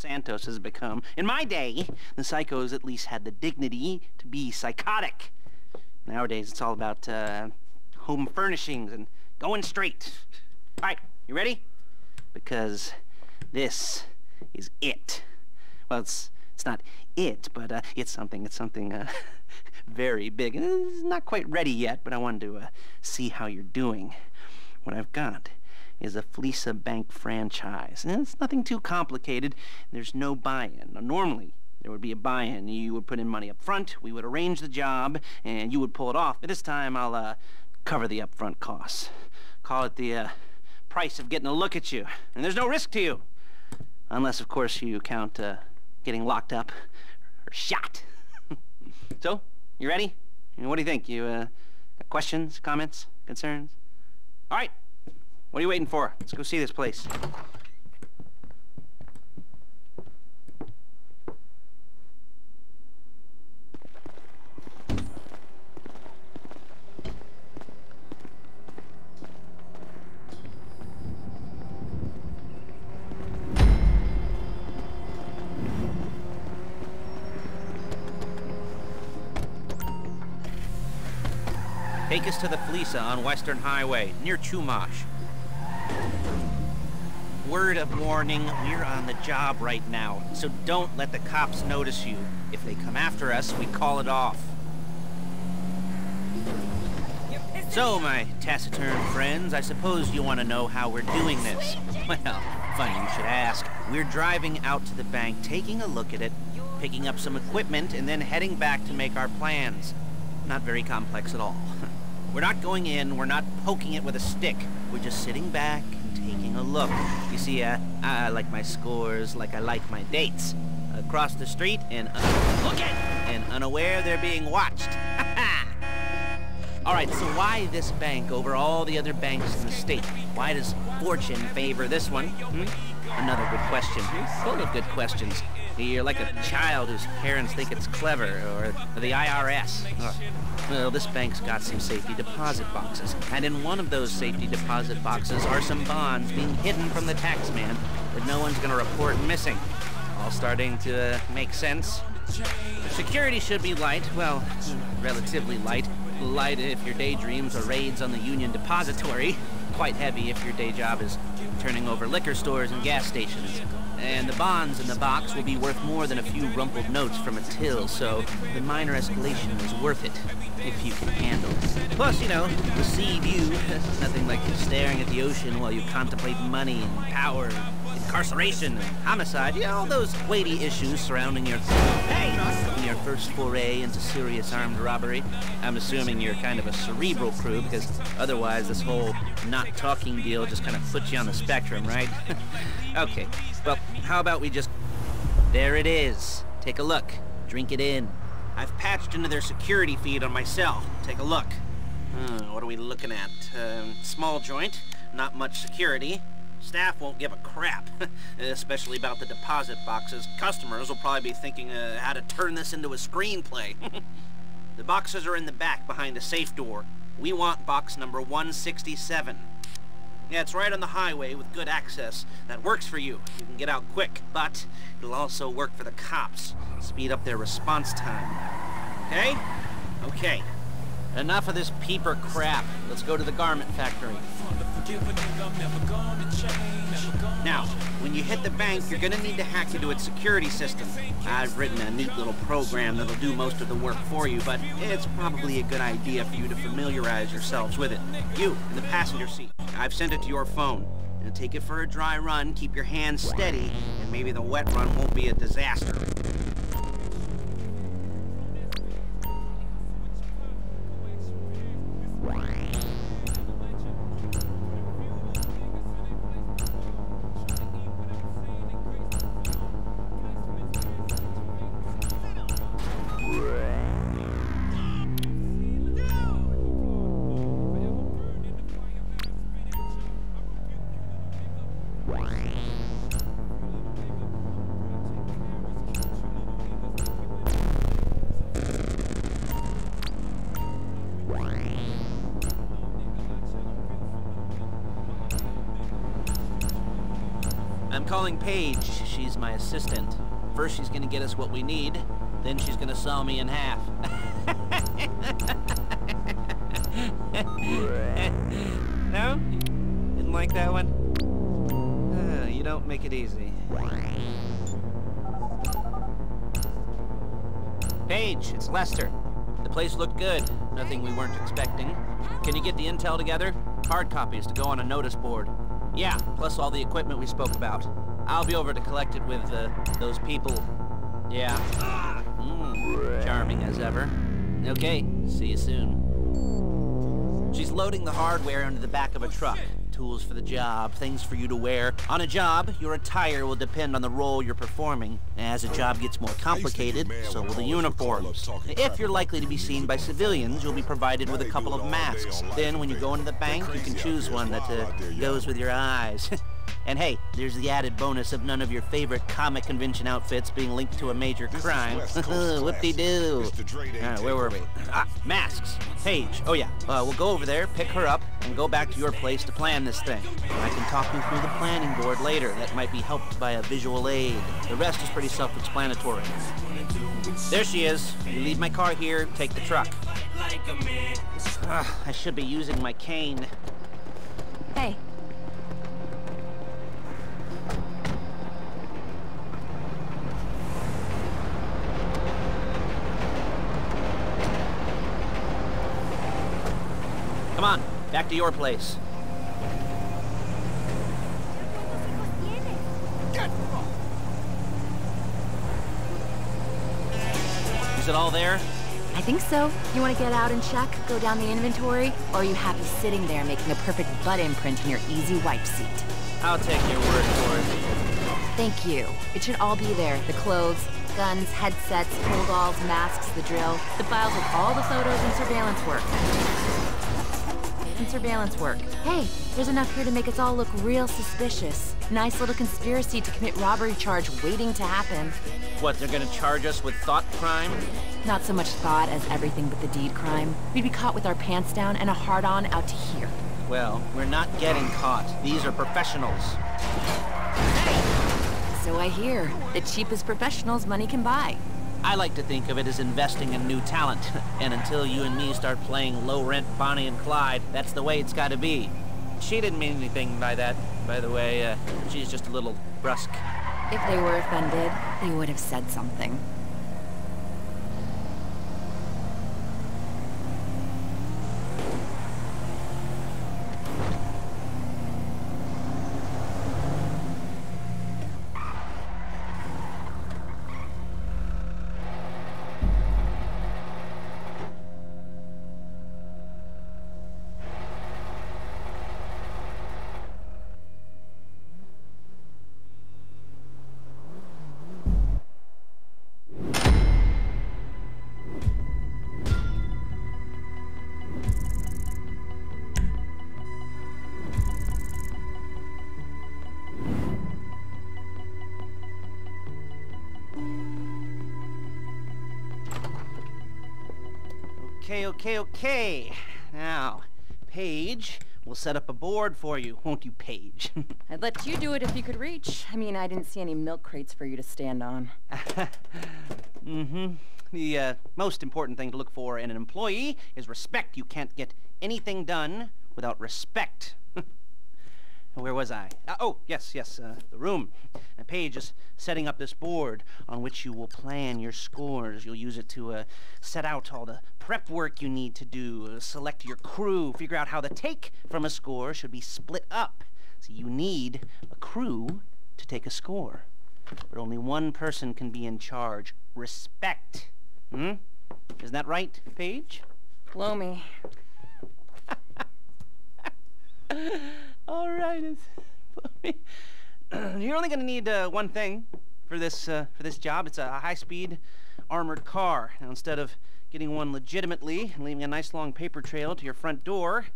Santos has become. In my day, the psychos at least had the dignity to be psychotic. Nowadays, it's all about home furnishings and going straight. All right, you ready? Because this is it. Well, it's not it, but it's something very big. It's not quite ready yet, but I wanted to see how you're doing. What I've got is a Fleeca Bank franchise. And it's nothing too complicated. There's no buy-in. Now, normally, there would be a buy-in. You would put in money up front, we would arrange the job, and you would pull it off. But this time, I'll cover the upfront costs. Call it the price of getting a look at you. And there's no risk to you. Unless, of course, you count getting locked up or shot. So, you ready? What do you think? You got questions, comments, concerns? All right. What are you waiting for? Let's go see this place. Take us to the Fleeca on Western Highway, near Chumash. Word of warning, we're on the job right now, so don't let the cops notice you. If they come after us, we call it off. So, my taciturn friends, I suppose you want to know how we're doing this. Well, funny you should ask. We're driving out to the bank, taking a look at it, picking up some equipment, and then heading back to make our plans. Not very complex at all. We're not going in, we're not poking it with a stick. We're just sitting back and taking a look. You see, I like my scores like I like my dates. Across the street and unaware they're being watched. All right, so why this bank over all the other banks in the state? Why does fortune favor this one? Another good question. Full of good questions. You're like a child whose parents think it's clever, or the IRS. Well, this bank's got some safety deposit boxes, and in one of those safety deposit boxes are some bonds being hidden from the tax man that no one's gonna report missing. All starting to make sense. Security should be light, well, relatively light. Light if your daydreams are raids on the Union Depository. Quite heavy if your day job is turning over liquor stores and gas stations. And the bonds in the box will be worth more than a few rumpled notes from a till, so the minor escalation is worth it, if you can handle it. Plus, you know, the sea view, nothing like staring at the ocean while you contemplate money and power, incarceration and homicide, you know, all those weighty issues surrounding your first foray into serious armed robbery. I'm assuming you're kind of a cerebral crew, because otherwise this whole not talking deal just kind of puts you on the spectrum, right? Okay, well, how about we just... There it is. Take a look. Drink it in. I've patched into their security feed on my cell. Take a look. What are we looking at? Small joint, not much security. Staff won't give a crap, especially about the deposit boxes. Customers will probably be thinking how to turn this into a screenplay. The boxes are in the back behind a safe door. We want box number 167. Yeah, it's right on the highway with good access. That works for you. You can get out quick, but it'll also work for the cops. Speed up their response time. Okay? Okay. Enough of this peeper crap. Let's go to the garment factory. Now, when you hit the bank, you're gonna need to hack into its security system. I've written a neat little program that'll do most of the work for you, but it's probably a good idea for you to familiarize yourselves with it. You, in the passenger seat. I've sent it to your phone. Now take it for a dry run, keep your hands steady, and maybe the wet run won't be a disaster. calling Paige. She's my assistant. First she's gonna get us what we need, then she's gonna saw me in half. No? Didn't like that one? You don't make it easy. Paige, it's Lester. The place looked good. Nothing we weren't expecting. Can you get the intel together? Hard copies to go on a notice board. Yeah, plus all the equipment we spoke about. I'll be over to collect it with, those people. Yeah. Charming as ever. Okay, see you soon. She's loading the hardware into the back of a truck. Tools for the job, things for you to wear. On a job, your attire will depend on the role you're performing. As a job gets more complicated, so will the uniforms. If you're likely to be seen by civilians, you'll be provided with a couple of masks. Then when you go into the bank, you can choose one that goes with your eyes. And hey, there's the added bonus of none of your favorite comic convention outfits being linked to a major crime. Whoop-de-doo. Where were we? Masks. Paige. Oh yeah, we'll go over there, pick her up, and go back to your place to plan this thing. I can talk you through the planning board later. That might be helped by a visual aid. The rest is pretty self-explanatory. There she is. You leave my car here, take the truck. I should be using my cane. Hey. Come on, back to your place. Is it all there? I think so. You want to get out and check, go down the inventory, or are you happy sitting there making a perfect butt imprint in your easy wipe seat? I'll take your word for it. Thank you. It should all be there. The clothes, guns, headsets, holdalls, masks, the drill, the files with all the photos and surveillance work. Hey, there's enough here to make us all look real suspicious. Nice little conspiracy to commit robbery charge waiting to happen. What, they're gonna charge us with thought crime? Not so much thought as everything but the deed crime. We'd be caught with our pants down and a hard-on out to here. Well, we're not getting caught. These are professionals. Hey! So I hear. The cheapest professionals money can buy. I like to think of it as investing in new talent. And until you and me start playing low-rent Bonnie and Clyde, that's the way it's gotta be. She didn't mean anything by that, by the way. She's just a little brusque. If they were offended, they would have said something. Okay. Now, Paige, we'll set up a board for you, won't you, Paige? I'd let you do it if you could reach. I mean, I didn't see any milk crates for you to stand on. The most important thing to look for in an employee is respect. You can't get anything done without respect. Where was I? Oh, yes, the room. And Paige is setting up this board on which you will plan your scores. You'll use it to set out all the prep work you need to do, select your crew, figure out how the take from a score should be split up. So you need a crew to take a score. But only one person can be in charge. Respect. Isn't that right, Paige? Blow me. All right, you're only going to need one thing for this job. It's a high-speed armored car. Now, instead of getting one legitimately and leaving a nice long paper trail to your front door,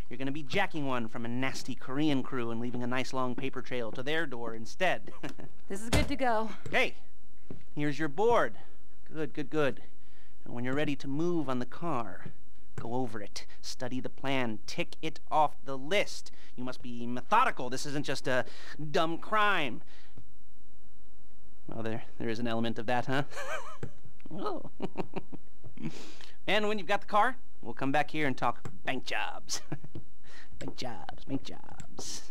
you're going to be jacking one from a nasty Korean crew and leaving a nice long paper trail to their door instead. This is good to go. Okay, here's your board. Good. And when you're ready to move on the car, go over it, study the plan, tick it off the list. You must be methodical. This isn't just a dumb crime. there is an element of that, huh? Oh. And when you've got the car, we'll come back here and talk bank jobs. Bank jobs, bank jobs.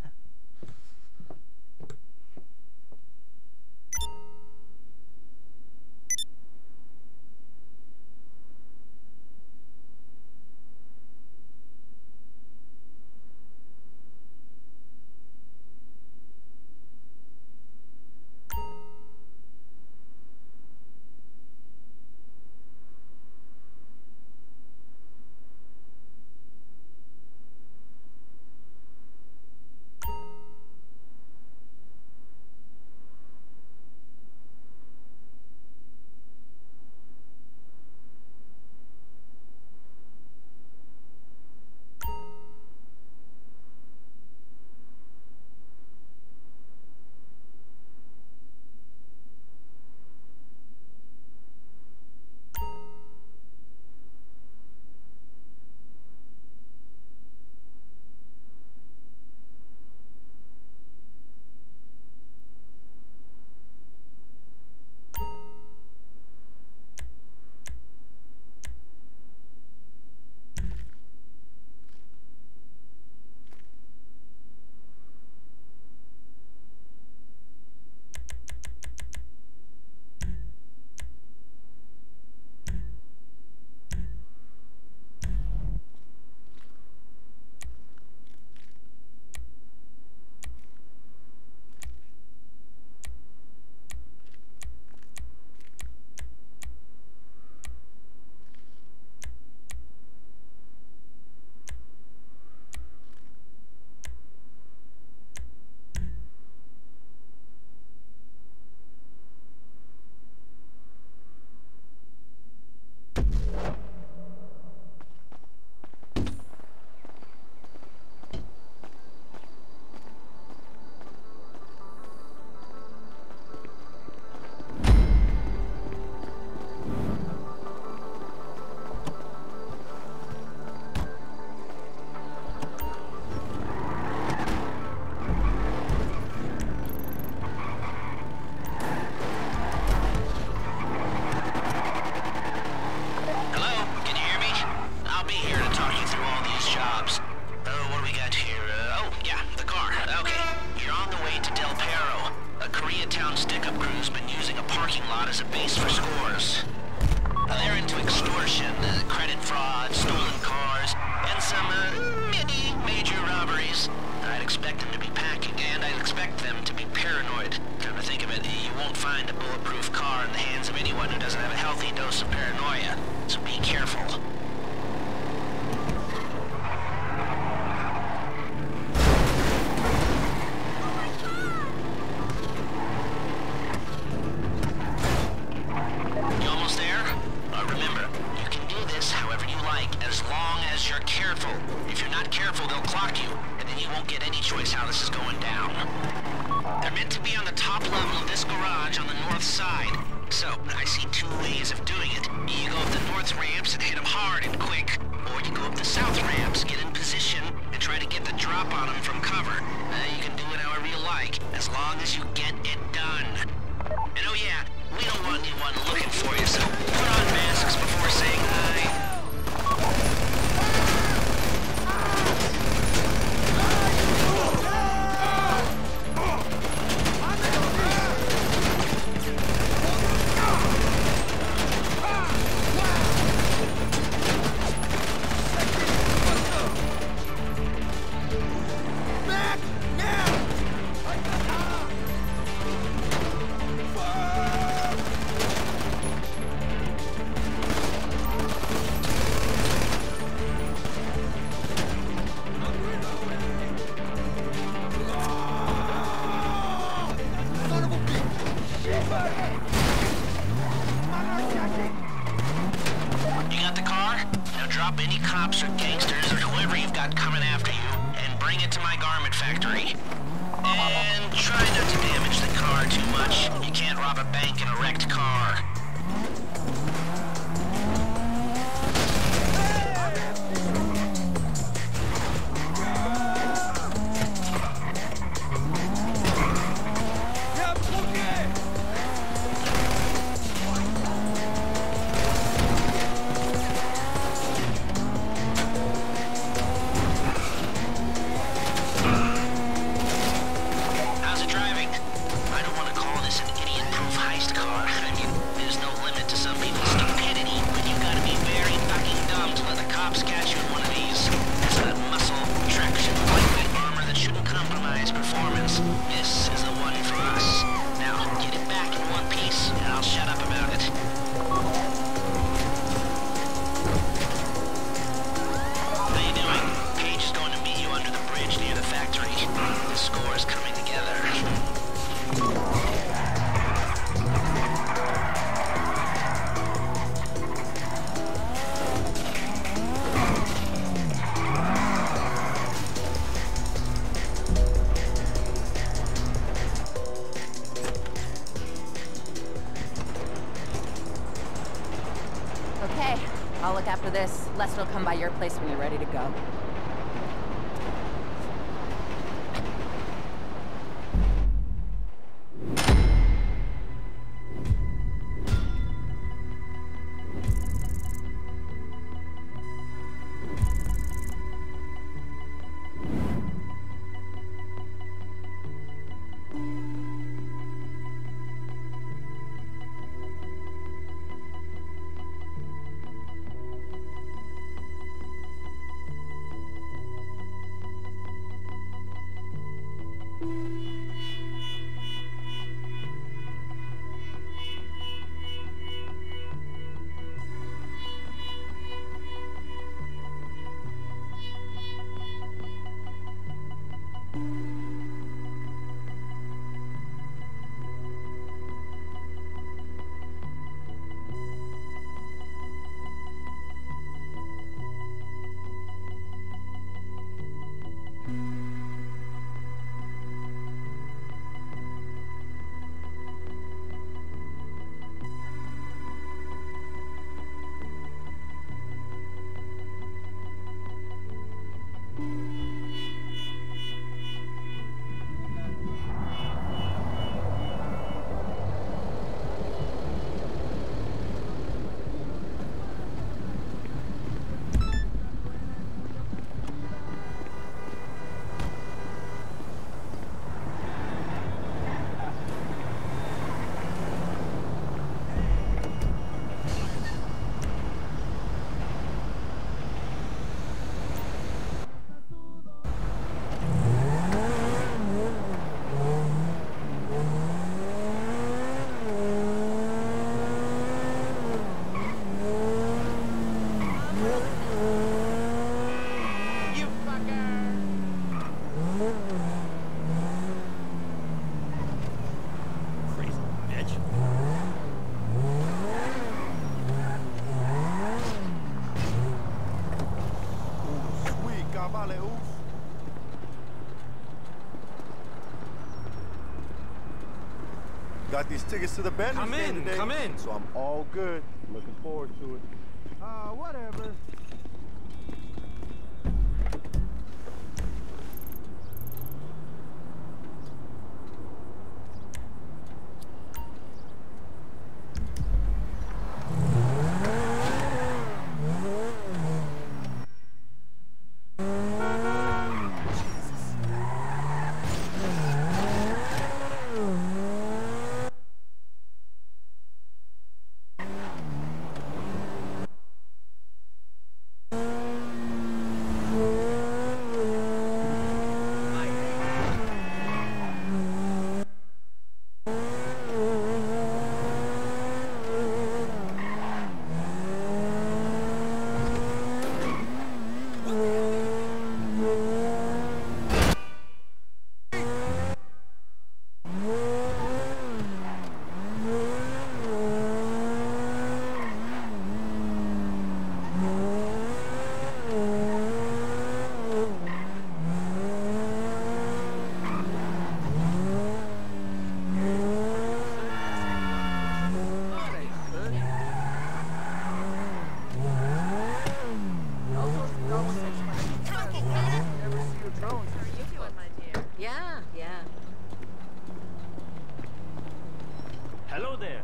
Okay, I'll look after this. Lester will come by your place when you're ready to go. Got these tickets to the band today. Come in. So I'm all good. Looking forward to it. Whatever. Hello there.